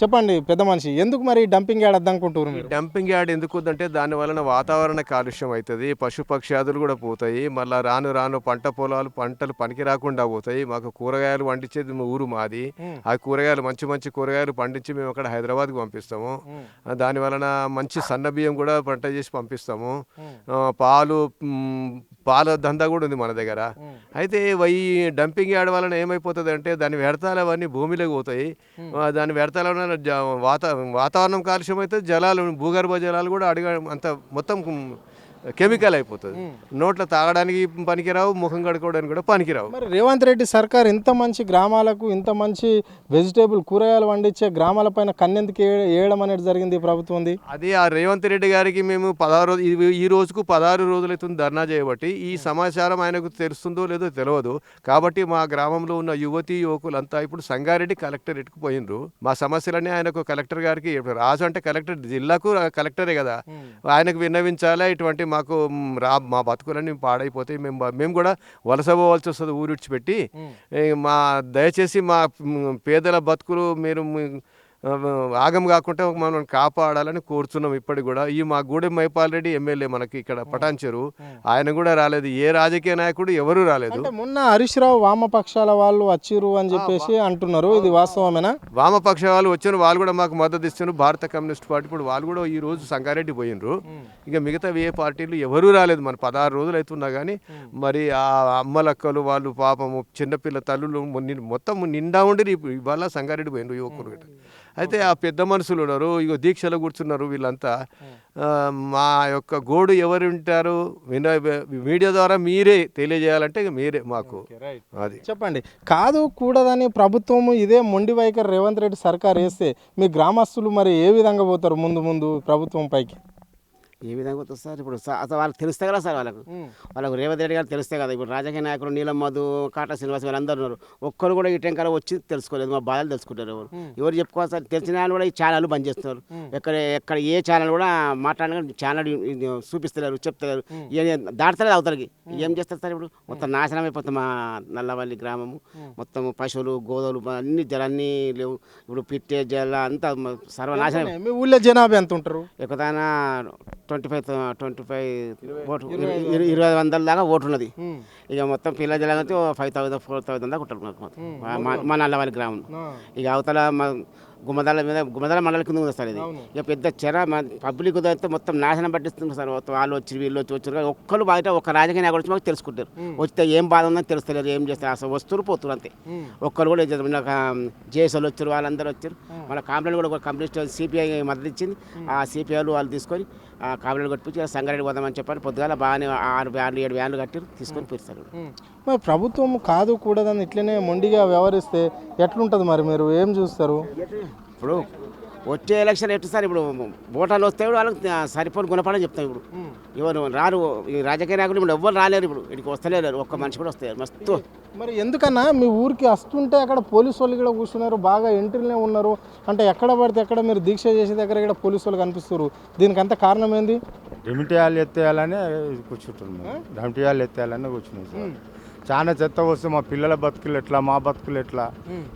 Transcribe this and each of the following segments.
చెప్పండి పెద్ద మనిషి, ఎందుకు మరి డంపింగ్ యార్డ్ వద్దనుకుంటున్నారు మీరు? డంపింగ్ యార్డ్ ఎందుకు అంటే దాని వలన వాతావరణ కాలుష్యం అవుతుంది, పశుపక్ష్యాదులు కూడా పోతాయి. మళ్ళీ రాను రాను పంటలు పనికి రాకుండా పోతాయి. మాకు కూరగాయలు పండించేది ఊరు మాది. ఆ కూరగాయలు మంచి మంచి కూరగాయలు పండించి మేము అక్కడ హైదరాబాద్కి పంపిస్తాము. దాని వలన మంచి సన్న బియ్యం కూడా పంట చేసి పంపిస్తాము. పాల దందా కూడా ఉంది మన దగ్గర. అయితే ఈ డంపింగ్ యార్డ్ వలన ఏమైపోతుంది అంటే దాని వ్యర్థాలు అవన్నీ భూమిలోకి పోతాయి. దాని వ్యర్థాల వలన వాతావరణం కాలుష్యం అయితే భూగర్భ జలాలు కూడా అంత మొత్తం కెమికల్ అయిపోతుంది. నోట్లో తాగడానికి పనికిరావు, ముఖం కడుక్కోవడానికి కూడా పనికిరావు. మరి రేవంత్ రెడ్డి సర్కార్ ఇంత మంచి గ్రామాలకు, ఇంత మంచి వెజిటేబుల్ కూరగాయలు పండించే గ్రామాలపైన కన్నెందుకు వేయడం అనేది జరిగింది ప్రభుత్వం? అది ఆ రేవంత్ రెడ్డి గారికి మేము ఈ రోజుకు 16 రోజులైతుంది ధర్నా చేయబట్టి ఈ సమాచారం ఆయనకు తెలుస్తుందో లేదో తెలియదు. కాబట్టి మా గ్రామంలో ఉన్న యువతీ యువకులంతా ఇప్పుడు సంగారెడ్డి కలెక్టరేట్కు పోయినరు. మా సమస్యలన్నీ ఆయనకు కలెక్టర్ గారికి, రాజు అంటే కలెక్టర్, జిల్లాకు కలెక్టరే కదా, ఆయనకు విన్నవించాలా. ఇటువంటి మా బతుకులన్నీ పాడైపోతాయి, మేము కూడా వలస పోవాల్సి వస్తుంది ఊరు విడిచిపెట్టి. దయచేసి మా పేదల బతుకులు మీరు ఆగం కాకుండా మనం కాపాడాలని కోరుతున్నాం. ఇప్పటికి కూడా మా గూడెం మైపాల్ రెడ్డి ఎమ్మెల్యే మనకి ఇక్కడ పటాన్చెరు, ఆయన కూడా రాలేదు. ఏ రాజకీయ నాయకుడు ఎవరు రాలేదు. మొన్న హరీష్ రావు వామపక్షాల వాళ్ళు వచ్చిరు అని చెప్పేసి అంటున్నారు, ఇది వాస్తవమేనా? వామపక్ష వాళ్ళు వచ్చారు, వాళ్ళు కూడా మాకు మద్దతు ఇస్తున్నారు. భారత కమ్యూనిస్ట్ పార్టీ ఇప్పుడు వాళ్ళు కూడా ఈ రోజు సంగారెడ్డి పోయినరు. ఇక మిగతా ఏ పార్టీలు ఎవరూ రాలేదు. మన 16 రోజులు అవుతున్నా కానీ మరి ఆ అమ్మలక్కలు వాళ్ళు పాపము చిన్నపిల్ల తల్లులు మొత్తం నిండా ఉండి ఇవాళ సంగారెడ్డి పోయినరు యువకులు. అయితే ఆ పెద్ద మనుషులు ఉన్నారు, ఇగో దీక్షలో కూర్చున్నారు. వీళ్ళంతా మా యొక్క గోడు ఎవరు ఉంటారు మీడియా ద్వారా మీరే తెలియజేయాలంటే ఇక మీరే మాకు అది చెప్పండి. కాదు కూడదని ప్రభుత్వము ఇదే మొండి వైఖరి రేవంత్ రెడ్డి సర్కార్ వేస్తే మీ గ్రామస్తులు మరి ఏ విధంగా పోతారు ముందు ప్రభుత్వం పైకి? ఏ విధంగా వస్తుంది సార్? ఇప్పుడు అసలు వాళ్ళకి తెలిస్తే కదా సార్, వాళ్ళకు రేవంత్ రెడ్డి గారు తెలిస్తే కదా. ఇప్పుడు రాజకీయ నాయకులు నీలం మధు, కాటా శ్రీనివాస్ గారు అందరు ఉన్నారు, ఒక్కరు కూడా ఈ టెంకాల వచ్చి తెలుసుకోలేదు. మా బాధలు తెలుసుకుంటారు. ఎవరు చెప్పుకోవాలి సార్? తెలిసిన వాళ్ళు కూడా ఈ ఛానల్ బంద్ చేస్తున్నారు. ఎక్కడ ఏ ఛానల్ కూడా మాట్లాడగా ఛానల్ చూపిస్తలేరు, చెప్తలేరు, దాటలేదు అవతలకి. ఏం చేస్తారు సార్? ఇప్పుడు మొత్తం నాశనం అయిపోతుంది మా నల్లవల్లి గ్రామము. మొత్తం పశువులు, గోదవులు అన్ని జలాన్ని లేవు. ఇప్పుడు పిట్టే జల అంతా సర్వనాశనం. మీ ఊళ్ళో జనాభా ఎంత ఉంటారు? ఎక్కువైనా 25 ఓటు, 20,000 దాకా ఓటు ఉన్నది. ఇక మొత్తం పిల్ల జలాగైతే 5,000 4,000 దాకా ఉంటారు మా నల్లవారి గ్రామం. ఇక అవతల గుమ్మదాల మండలి కింద ఉంది సార్ ఇది. ఇక పెద్ద చెర పబ్లిక్ అయితే మొత్తం నాశనం పట్టిస్తుంది సార్. వాళ్ళు వచ్చి వీళ్ళు వచ్చారు, ఒక్కరు బయట ఒక రాజకీయ నాయకుడు వచ్చి మాకు తెలుసుకుంటారు. వస్తే ఏం బాధ ఉందని తెలుస్తలేరు, ఏం చేస్తారు అసలు వస్తున్నారు పోతున్నారు అంతే. ఒక్కరు కూడా జేఎస్ఎల్ వచ్చారు, వాళ్ళందరూ వచ్చారు. మన కంప్లైంట్ కూడా కమ్యూనిస్ట్ సిపిఐ మద్దతు ఇచ్చింది. ఆ సిపిఐలు వాళ్ళు తీసుకొని కంప్లైంట్ కొట్టించి సంగారెడ్డి పోదామని చెప్పారు. పొద్దుగాల బాగానే 6 వ్యాన్లు 7 వ్యాన్లు కట్టారు, తీసుకొని పోయిస్తారు. మరి ప్రభుత్వం కాదు కూడదని ఇట్లనే మొండిగా వ్యవహరిస్తే ఎట్లుంటుంది? మరి మీరు ఏం చూస్తారు? ఇప్పుడు వచ్చే ఎలక్షన్ ఎట్టు సార్? ఇప్పుడు ఓటర్లు వస్తే వాళ్ళకి సరిపోని గుణపడని చెప్తాం. ఇప్పుడు ఎవరు రారు, ఈ రాజకీయ నాయకులు ఇప్పుడు ఎవ్వరు రాలేరు. ఇప్పుడు ఇక్కడికి వస్తలేరు, ఒక్క మనిషి కూడా వస్తారు మస్తు. మరి ఎందుకన్నా మీ ఊరికి వస్తుంటే అక్కడ పోలీసు వాళ్ళు కూడా కూర్చున్నారు, బాగా ఎంట్రీలో ఉన్నారు అంటే ఎక్కడ పడితే ఎక్కడ మీరు దీక్ష చేసే దగ్గర ఇక్కడ పోలీసు వాళ్ళు కనిపిస్తారు. దీనికి అంత కారణం ఏంది? డెమిటియాలు ఎత్తేయాలనే కూర్చుంటున్నాం. డెమిటియాలు ఎత్తేయాలనే కూర్చున్నాం సార్. చాలా చెత్త వస్తే మా పిల్లల బతుకులు ఎట్లా, మా బతుకులు ఎట్లా?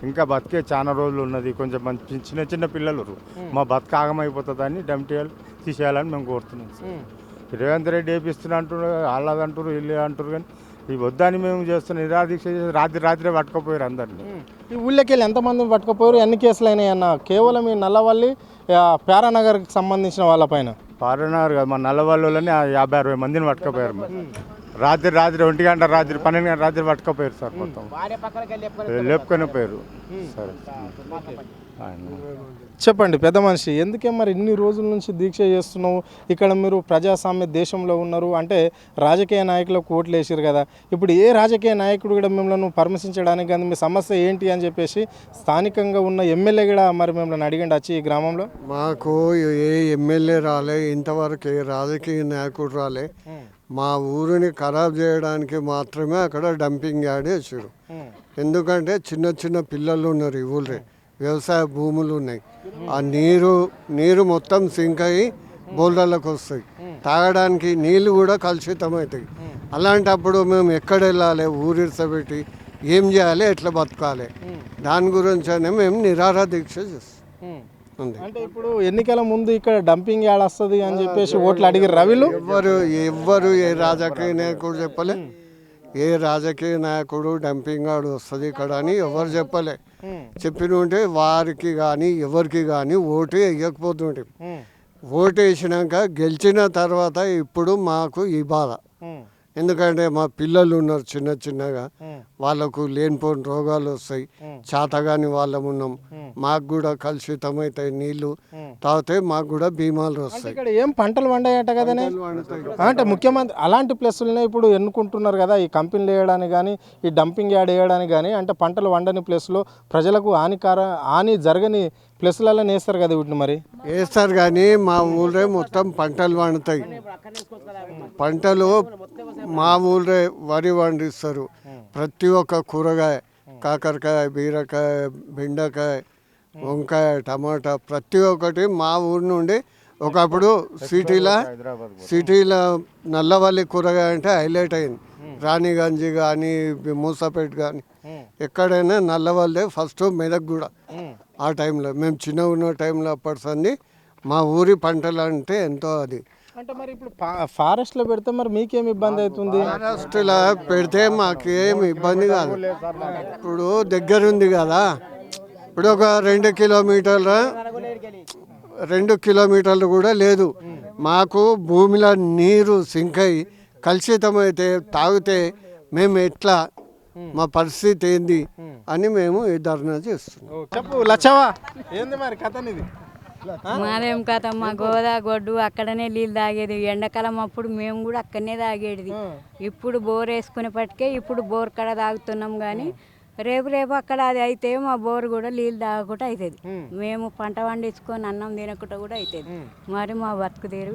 ఇంకా బతికే చాలా రోజులు ఉన్నది. కొంచెం మంచి చిన్న చిన్న పిల్లలు మా బతుకు ఆగమైపోతుందని డెమిటియాలు తీసేయాలని మేము కోరుతున్నాం సార్. రేవంత్ రెడ్డి వేపిస్తున్నా అంటారు, వాళ్ళది అంటారు, ఇల్లు అంటారు, కానీ ఈ వద్దని మేము చేస్తున్నాం. నిరాదీక్ష చేసి రాత్రే పట్టుకుపోయారు అందరినీ. ఈ ఊళ్ళోకి వెళ్ళి ఎంతమంది పట్టుకుపోయారు? ఎన్ని కేసులు అయినాయి అన్న? కేవలం ఈ నల్లవల్లి ప్యారానగర్కి సంబంధించిన వాళ్ళపైన? పారనగర్ కాదు, మా నల్లవల్లిలోనే 50-60 మందిని పట్టుకుపోయారు. రాత్రి 1 గంట, రాత్రి 12 గంటల రాత్రి పట్టుకుపోయారు సార్. మొత్తం లేపుకొని పోయారు. సరే చెప్పండి పెద్ద మనిషి, ఎందుకే మరి ఇన్ని రోజుల నుంచి దీక్ష చేస్తున్నావు? ఇక్కడ మీరు ప్రజాస్వామ్య దేశంలో ఉన్నారు అంటే రాజకీయ నాయకులకు ఓట్లు వేసారు కదా. ఇప్పుడు ఏ రాజకీయ నాయకుడు కూడా మిమ్మల్ని పరామర్శించడానికి కానీ మీ సమస్య ఏంటి అని చెప్పేసి స్థానికంగా ఉన్న ఎమ్మెల్యే కూడా మరి మిమ్మల్ని అడిగండి వచ్చి ఈ గ్రామంలో? మాకు ఏ ఎమ్మెల్యే రాలే, ఇంతవరకు ఏ రాజకీయ నాయకుడు రాలే. మా ఊరిని ఖరాబ్ చేయడానికి మాత్రమే అక్కడ డంపింగ్ యార్డ్ వేసారు. ఎందుకంటే చిన్న చిన్న పిల్లలు ఉన్నారు, ఈ ఊళ్ళో వ్యవసాయ భూములు ఉన్నాయి. ఆ నీరు మొత్తం సింక్ అయ్యి బోల్డర్లకు వస్తాయి. తాగడానికి నీళ్ళు కూడా కలుషితం అవుతాయి. అలాంటప్పుడు మేము ఎక్కడ వెళ్ళాలి? ఊరిసబెట్టి ఏం చేయాలి? ఎట్లా బతకాలి? దాని గురించి మేము నిరాహార దీక్ష చేస్తాం. ఉంది. అంటే ఇప్పుడు ఎన్నికల ముందు ఇక్కడ డంపింగ్ యాడ్ వస్తుంది అని చెప్పేసి ఓట్లు అడిగి రవిలు ఎవ్వరు ఏ రాజకీయ నాయకుడు చెప్పలే, ఏ రాజకీయ నాయకుడు డంపింగ్ ఆడు వస్తుంది ఇక్కడ అని ఎవరు చెప్పలే. చెప్పిన ఉంటే వారికి కానీ ఎవరికి కానీ ఓటు వేయకపోతుంటే, ఓటు వేసినాక గెలిచిన తర్వాత ఇప్పుడు మాకు ఈ బాధ. ఎందుకంటే మా పిల్లలు ఉన్నారు చిన్న చిన్నగా, వాళ్ళకు లేనిపోని రోగాలు వస్తాయి, చేతగాని వాళ్ళం ఉన్నాం, మాకు కూడా కలుషితమవుతాయి నీళ్లు తాగితే మాకు కూడా బీమాలు వస్తాయి. ఇక్కడ ఏం పంటలు వండాయట కదనే, అంటే ముఖ్యమంత్రి అలాంటి ప్లేసులనే ఇప్పుడు ఎన్నుకుంటున్నారు కదా ఈ కంపెనీలు వేయడానికి కానీ ఈ డంపింగ్ యార్డ్ వేయడానికి కానీ. అంటే పంటలు వండని ప్లేస్లో ప్రజలకు హాని జరగని ప్లేసులలో వేస్తారు కదా వీటిని, మరి వేస్తారు కానీ మా ఊళ్ళో మొత్తం పంటలు వండుతాయి. పంటలు మా ఊళ్ళో వరి పండిస్తారు, ప్రతి ఒక్క కూరగాయ, కాకరకాయ, బీరకాయ, బెండకాయ, వంకాయ, టమాటా ప్రతి ఒక్కటి మా ఊరి నుండి. ఒకప్పుడు సిటీలో నల్లవల్లి కూరగాయ అంటే హైలైట్ అయింది. రాణిగంజ్ కానీ మూసాపేట కానీ ఎక్కడైనా నల్లవల్లే ఫస్ట్, మెదక్ కూడా. ఆ టైంలో మేము చిన్నగా ఉన్న టైంలో అప్పటి సంది మా ఊరి పంటలు అంటే ఎంతో అది. అంటే మరి ఇప్పుడు ఫారెస్ట్లో పెడితే మరి మీకేం ఇబ్బంది అవుతుంది? ఫారెస్ట్లో పెడితే మాకేం ఇబ్బంది కాదు. ఇప్పుడు దగ్గర ఉంది కదా, ఇప్పుడు ఒక 2 కిలోమీటర్లు కూడా లేదు. మాకు భూమిలో నీరు సింకై కలుషితమైతే తాగితే మేము ఎట్లా, మా పరిస్థితి ఏంది అని మేము ఈ ధర్నా చేస్తున్నాం. చెప్పు లచ్చవా, ఏంది మరి కథ ఇది? మాదేం కథ, మా గొడ్డు అక్కడనే నీళ్ళు తాగేది. ఎండాకాలం అప్పుడు మేము కూడా అక్కడనే తాగేది. ఇప్పుడు బోర్ వేసుకునేపటికే ఇప్పుడు బోర్ కడ తాగుతున్నాం. కానీ రేపు అక్కడ అది అయితే మా బోర్ కూడా నీళ్ళు తాగకుండా అవుతుంది. మేము పంట పండించుకొని అన్నం తినకుండా కూడా అవుతుంది. మరి మా బతుకు తీరు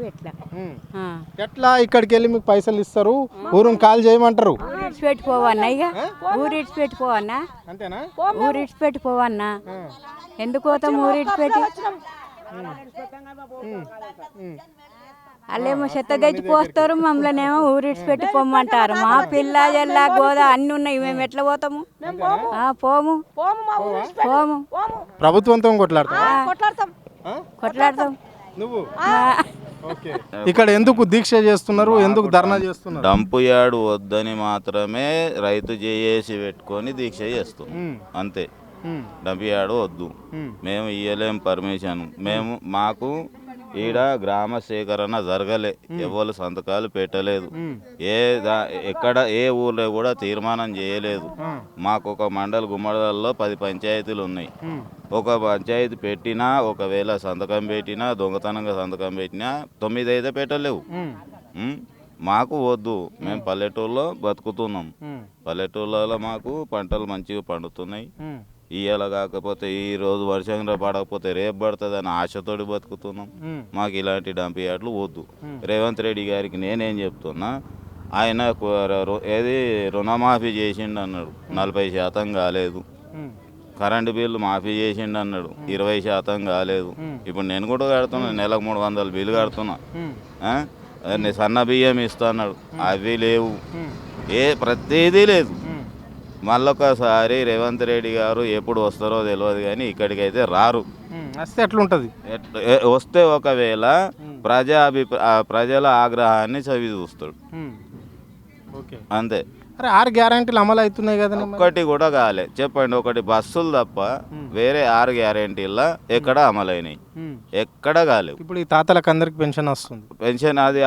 ఎట్లా ఇక్కడికి వెళ్ళి మీకు పైసలు ఇస్తారు, ఊరుని కాల్ చేయమంటారు? ఊరిడిచిపెట్టిపోవన్నా, ఇక ఊరిడిచిపెట్టిపోవన్నా, అంతేనా? ఊరిడిచిపెట్టిపోవన్నా. ఎందుకు పోతాం ఊరిడిచిపెట్టి? వాళ్ళేమో చెత్త గట్టిపోస్తారు, మమ్మల్ని ఏమో ఊరిడిచిపెట్టి పొమ్మంటారు. మా పిల్ల జల్లా గోదా అన్ని ఉన్నాయి, మేము ఎట్లా పోతాము? పోము. ప్రభుత్వంతో కొట్లాడతాం. నువ్వు ఇక్కడ ఎందుకు దీక్ష చేస్తున్నారు, ఎందుకు ధర్నా చేస్తున్నారు? డంపు యార్డ్ వద్దని మాత్రమే రైతు చేసి పెట్టుకొని దీక్ష చేస్తున్నాం, అంతే. డంపు యార్డ్ వద్దు, మేము ఇయ్యలేం పర్మిషన్. మాకు ఈడ గ్రామ సేకరణ జరగలే, ఎవరు సంతకాలు పెట్టలేదు, ఎక్కడ ఏ ఊర్లో కూడా తీర్మానం చేయలేదు. మాకు ఒక గుమ్మడల్లో 10 పంచాయతీలు ఉన్నాయి. ఒక పంచాయతీ పెట్టినా, ఒకవేళ సంతకం పెట్టినా, దొంగతనంగా సంతకం పెట్టినా 9 అయితే పెట్టలేవు. మాకు వద్దు, మేము పల్లెటూరులో బతుకుతున్నాం. పల్లెటూళ్ళలో మాకు పంటలు మంచిగా పండుతున్నాయి. ఇయ్యాల కాకపోతే ఈ రోజు వర్షం పడకపోతే రేపు పడుతుంది అని ఆశతోటి బతుకుతున్నాం. మాకు ఇలాంటి డంప్ యార్డ్లు వద్దు. రేవంత్ రెడ్డి గారికి నేనేం చెప్తున్నా, ఆయన ఏది రుణమాఫీ చేసిండు అన్నాడు, 40% కాలేదు. కరెంటు బిల్లు మాఫీ చేసిండు అన్నాడు, 20% కాలేదు. ఇప్పుడు నేను కూడా కడుతున్నా, నెలకు 300 బిల్లు కడుతున్నా. సన్న బియ్యం ఇస్తా అన్నాడు, అవి లేవు, ప్రతిదీ లేదు. మళ్ళొకసారి రేవంత్ రెడ్డి గారు ఎప్పుడు వస్తారో తెలియదు, కానీ ఇక్కడికైతే రారు. వస్తే ఒకవేళ ప్రజల ఆగ్రహాన్ని చవి చూస్తాడు, అంతే. 6 గ్యారెంటీలు అమలు అవుతున్నాయి కదా, ఒక్కటి కూడా కాలే చెప్పండి. ఒకటి బస్సులు తప్ప వేరే 6 గ్యారెంటీల్లో ఎక్కడ అమలైనాయి, ఎక్కడ కాలేవు. ఇప్పుడు ఈ తాతలకు అందరికి పెన్షన్ వస్తుంది. పెన్షన్ అది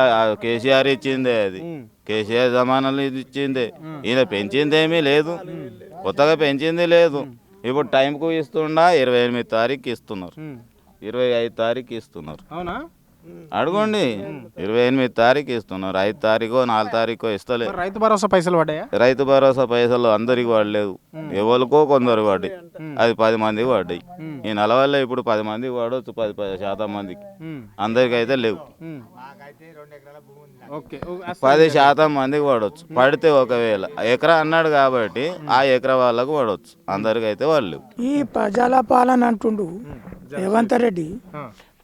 కేసీఆర్ ఇచ్చిందే, అది కేసీఆర్ జమానాలు ఇచ్చిందే. ఈయన పెంచిందేమీ లేదు, కొత్తగా పెంచింది లేదు. ఇప్పుడు టైంకు ఇస్తుండా 28 తారీఖు ఇస్తున్నారు, 25 తారీఖు ఇస్తున్నారు. అవునా? అడగండి, 28 తారీఖు ఇస్తున్నారు, 5 తారీఖో 4 తారీఖో ఇస్తలేదు. రైతు భరోసా పైసలు పడ్డాయా? రైతు భరోసా పైసలు అందరికి పడలేదు, ఎవరికో కొందరు పడ్డాయి. అది 10 మందికి పడ్డాయి. ఈ నెల వల్ల ఇప్పుడు 10 మందికి పడవచ్చు, 10% మందికి. అందరికైతే లేవు, 10% మందికి పడవచ్చు. పడితే ఒకవేళ ఎకరా అన్నాడు కాబట్టి ఆ ఎకరా వాళ్ళకు పడవచ్చు, అందరికైతే వాళ్ళు లేవు. ఈ ప్రజల పాలన అంటుండు రేవంత్ రెడ్డి,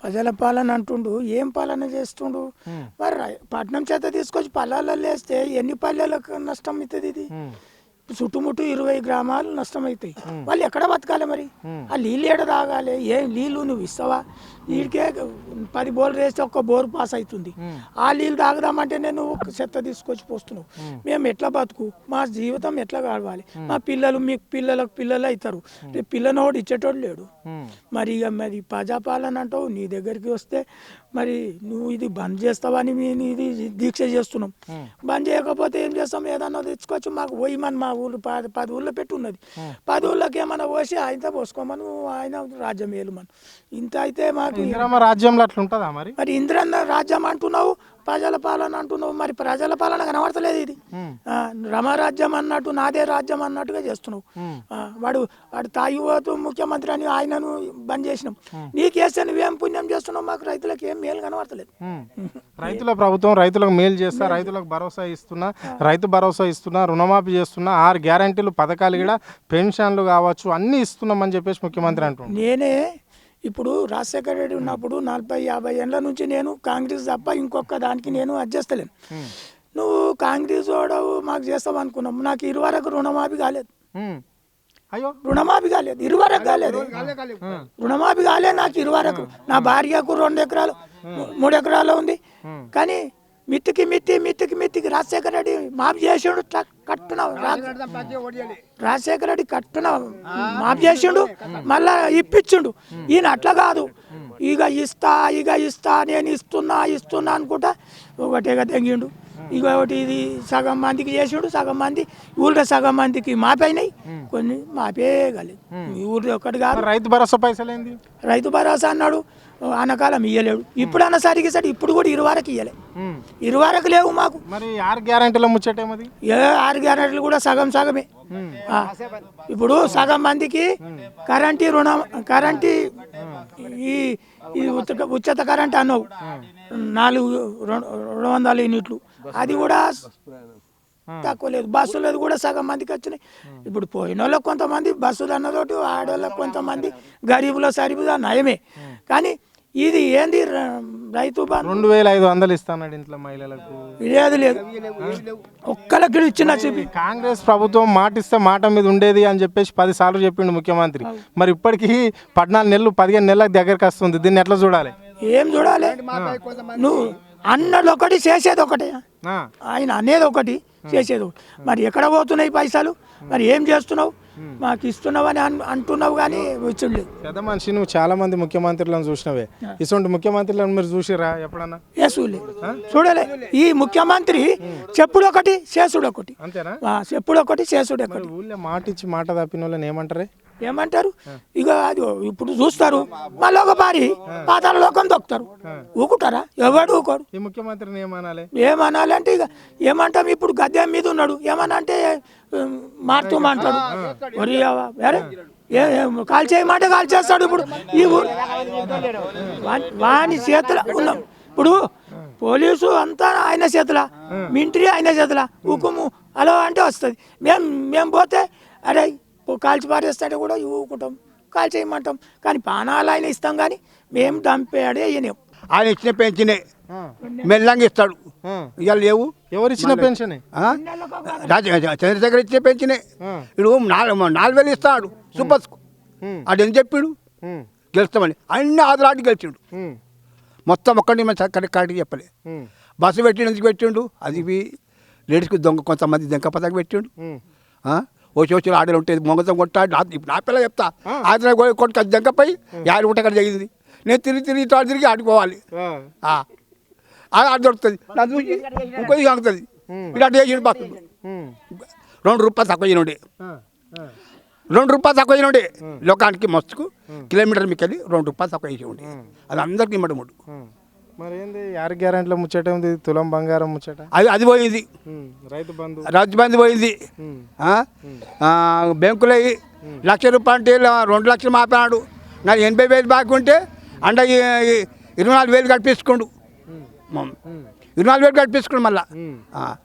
ప్రజల పాలన అంటుండు. ఏం పాలన చేస్తుండు? మరి పట్నం చేత తీసుకొచ్చి పల్లెల్లో వేస్తే ఎన్ని పల్లెలకు నష్టం అవుతుంది? ఇది చుట్టుముట్టు 20 గ్రామాలు నష్టమవుతాయి. వాళ్ళు ఎక్కడ బతకాలి మరి? ఆ నీళ్ళు ఏడ తాగాలి? ఏం నీళ్ళు నువ్వు ఇస్తావా? వీడికే 10 బోర్లు వేస్తే ఒక్క బోర్ పాస్ అవుతుంది. ఆ నీళ్ళు తాగుదామంటే నేను చెత్త తీసుకొచ్చి పోస్తున్నావు. మేము ఎట్లా బతుకు? మా జీవితం ఎట్లా గడవాలి? మా పిల్లలు మీ పిల్లలు అవుతారు. రేపు పిల్లనోడు ఇచ్చేటోడు లేడు. మరి ఇక మరి ప్రజాపాలన అంటావు, నీ దగ్గరికి వస్తే మరి నువ్వు ఇది బంద్ చేస్తావని మేము ఇది దీక్ష చేస్తున్నాం. బంద్ చేయకపోతే ఏం చేస్తాం? ఏదన్నా తెచ్చుకోవచ్చు. మాకు పోయిమని మా ఊళ్ళు 10 ఊళ్ళో పెట్టి ఉన్నది. 10 ఊళ్ళకి ఏమన్నా పోసి ఆయనతో పోసుకోమను, ఆయన రాజ్యం ఏలుమను. ఇంత అయితే మాకు ఇందిరమ్మ రాజ్యంలో అట్లా ఉంటుందా మరి? మరి ఇంద్రన్న రాజ్యం అంటున్నావు, ప్రజల పాలన అంటున్నావు. మరి ప్రజల పాలన కనబడతలేదు. ఇది రమరాజ్యం అన్నట్టు, నాదే రాజ్యం అన్నట్టుగా చేస్తున్నావు. వాడు తాగి పోతూ ముఖ్యమంత్రి అని ఆయనను బంద్ చేసినాం. నీకేస్తే నువ్వేం పుణ్యం చేస్తున్నావు? మాకు రైతులకు ఏం మేలు కనబడతలేదు. రైతుల ప్రభుత్వం రైతులకు మేలు చేస్తా, రైతులకు భరోసా ఇస్తున్నా, రైతు భరోసా ఇస్తున్నా, రుణమాఫీ చేస్తున్నా, 6 గ్యారంటీలు పథకాలు కూడా, పెన్షన్లు కావచ్చు అన్నీ ఇస్తున్నామని చెప్పేసి ముఖ్యమంత్రి అంటున్నాడు. నేనే ఇప్పుడు రాజశేఖర రెడ్డి ఉన్నప్పుడు 40-50 ఏళ్ళ నుంచి నేను కాంగ్రెస్ తప్ప ఇంకొక దానికి నేను అడ్జస్తలేను. నువ్వు కాంగ్రెస్ వాడవు మాకు చేస్తావు అనుకున్నావు. నాకు 20 వరకు రుణమాఫీ కాలేదు. అయ్యో, రుణమాఫీ కాలేదు, 20 వరకు కాలేదు. రుణమాఫీ కాలేదు నాకు 20 వరకు. నా భార్యకు 2 ఎకరాలు 3 ఎకరాలు ఉంది. కానీ మిత్తికి రాజశేఖర రెడ్డి మాఫీ చేసిండు. కట్టున రాజశేఖర రెడ్డి కట్టున మాఫీ చేసిండు, మళ్ళా ఇప్పించిండు. ఈయన అట్లా కాదు, ఇక ఇస్తా నేను ఇస్తున్నా అనుకుంటా ఒకటేగా తెంగిండు. ఇక ఒకటి ఇది సగం మందికి చేసిండు, సగం మంది ఊళ్ళో సగం మందికి మాపైనాయి, కొన్ని మాపే కాలేదు. ఊళ్ళో ఒకటి కాదు. రైతు భరోసా పైసలు ఏంది? రైతు భరోసా అన్నాడు, ఆనకాలం ఇయ్యలేడు. ఇప్పుడు అన్న సరికి ఇప్పుడు కూడా 20 వరకు ఇయ్యలే. 20 వరకు లేవు మాకు. మరి 6 గ్యారంటీల ముచ్చటేమది? 6 గ్యారెంటీలు కూడా సగమే. ఇప్పుడు సగం మందికి కరెంటు ఈ ఉచిత కరెంట్ అన్నావు 200 యూనిట్లు. అది కూడా తక్కువ లేదు. బస్సులు కూడా సగం మందికి వచ్చినాయి. ఇప్పుడు పోయిన వాళ్ళకి కొంతమంది బస్సులు అన్నతోటి, ఆడవాళ్ళకి కొంతమంది గరీబులో సరిపుదా నయమే. కానీ ఇది ఏంది రైతు 2500 ఇస్తాడు ఇంట్లో మహిళలకు. లేదు ఒక్కరికి ఇచ్చిన చూపి. కాంగ్రెస్ ప్రభుత్వం మాటిస్తే మాట మీద ఉండేది అని చెప్పేసి 10 సార్లు చెప్పిండు ముఖ్యమంత్రి. మరి ఇప్పటికీ 14 నెలలు 15 నెలలకు దగ్గరికి వస్తుంది. దీన్ని ఎట్లా చూడాలి? ఏం చూడాలి? నువ్వు అన్నది ఒకటి చేసేది ఒకటి, ఆయన అనేది ఒకటి చేసేది ఒకటి. మరి ఎక్కడ పోతున్నాయి పైసలు? మరి ఏం చేస్తున్నావు? మాకు ఇస్తున్నావని అంటున్నావు కానీ వచ్చులేదు. పెద్ద మనిషి, నువ్వు చాలా మంది ముఖ్యమంత్రులను చూసినవే. ఇటువంటి ముఖ్యమంత్రులను మీరు చూసిరా ఎప్పుడన్నా? చూడలే. ఈ ముఖ్యమంత్రి చెప్పుడు ఒకటి చేసుడు ఒకటి. అంతేనా? చెప్పుడు ఒకటి చేసుడు ఒకటి. ఊళ్ళో మాట ఇచ్చి మాట తప్పిన వాళ్ళని ఏమంటారు? ఇక అది ఇప్పుడు చూస్తారు, మళ్ళీ ఒక పారి పాతాల లోకం దొక్కుతారు. ఊకుంటారా? ఎవడు ఊకోరు. ఈ ముఖ్యమంత్రిని ఏమనాలి అంటే ఇక ఏమంటాం? ఇప్పుడు గద్దె మీద ఉన్నాడు, ఏమన్నా అంటే మారుతూ మాట్లాడు. కాల్ చేయమంటే కాల్ చేస్తాడు. ఇప్పుడు ఈ ఊరు వాని చేతుల ఉన్నాం. ఇప్పుడు పోలీసు అంతా ఆయన చేతుల, మిలిటరీ ఆయన చేతుల. హుకుము అలా అంటే వస్తుంది. మేము పోతే అరే కాల్చి పారేస్తాడే కూడా ఊకుంటాం, కాల్ చేయమంటాం. కానీ పానాలు ఆయన ఇస్తాం, కానీ మేము దంపేడే అయ్యనేం. ఆయన ఇచ్చిన పెన్షనే మెల్లంగా ఇస్తాడు. ఇవాళ లేవు. ఎవరు ఇచ్చిన పెన్షన్? చంద్రశేఖర్ ఇచ్చిన పెన్షనే. ఇప్పుడు 4,000 ఇస్తాడు సూపర్స్కు. అది ఎందుకు చెప్పాడు? గెలుస్తామని. అన్ని ఆధారాలు గెలిచిండు. మొత్తం ఒక్కడిని మన కరెక్ట్గా చెప్పలే. బస్సు పెట్టిండు, ఎందుకు పెట్టిండు? అది లేడీస్కి కొంతమంది దొంగ పథకం పెట్టిండు. వచ్చి ఆడలు ఉంటుంది, మొంగతం కొట్టాడు. ఇప్పుడు నా పిల్ల చెప్తా, ఆదరణ కొట్టుకు దెంగపై 50 గుంట అక్కడ జరిగింది. నేను తిరిగి ఆడుకోవాలి. ఆడ దొరుకుతుంది, నా చూసి ఇంకొద్ది ఆగుతుంది. ఇలా చేసి బస్సు 2 రూపాయలు తక్కువ చేయనుండే, 2 రూపాయలు తక్కువ చేయనుండే. లోకానికి మస్తుకు కిలోమీటర్ మీకు వెళ్ళి 2 రూపాయలు తక్కువ చేసి ఉండే. అది అందరికి ఇమ్మడి ముడు. మరి ఏంది 6 గ్యారెంటీల ముచ్చట ఉంది? తులం బంగారం ముచ్చట అది పోయింది. రైతు బంధు పోయింది. బ్యాంకులో 1,00,000 రూపాయలు అంటే 2 లక్షలు మాపాడు. నాకు 80,000 బాకీ ఉంటే 24,000 కట్టించుకోండు. 24,000 కట్టించుకోండు మళ్ళా.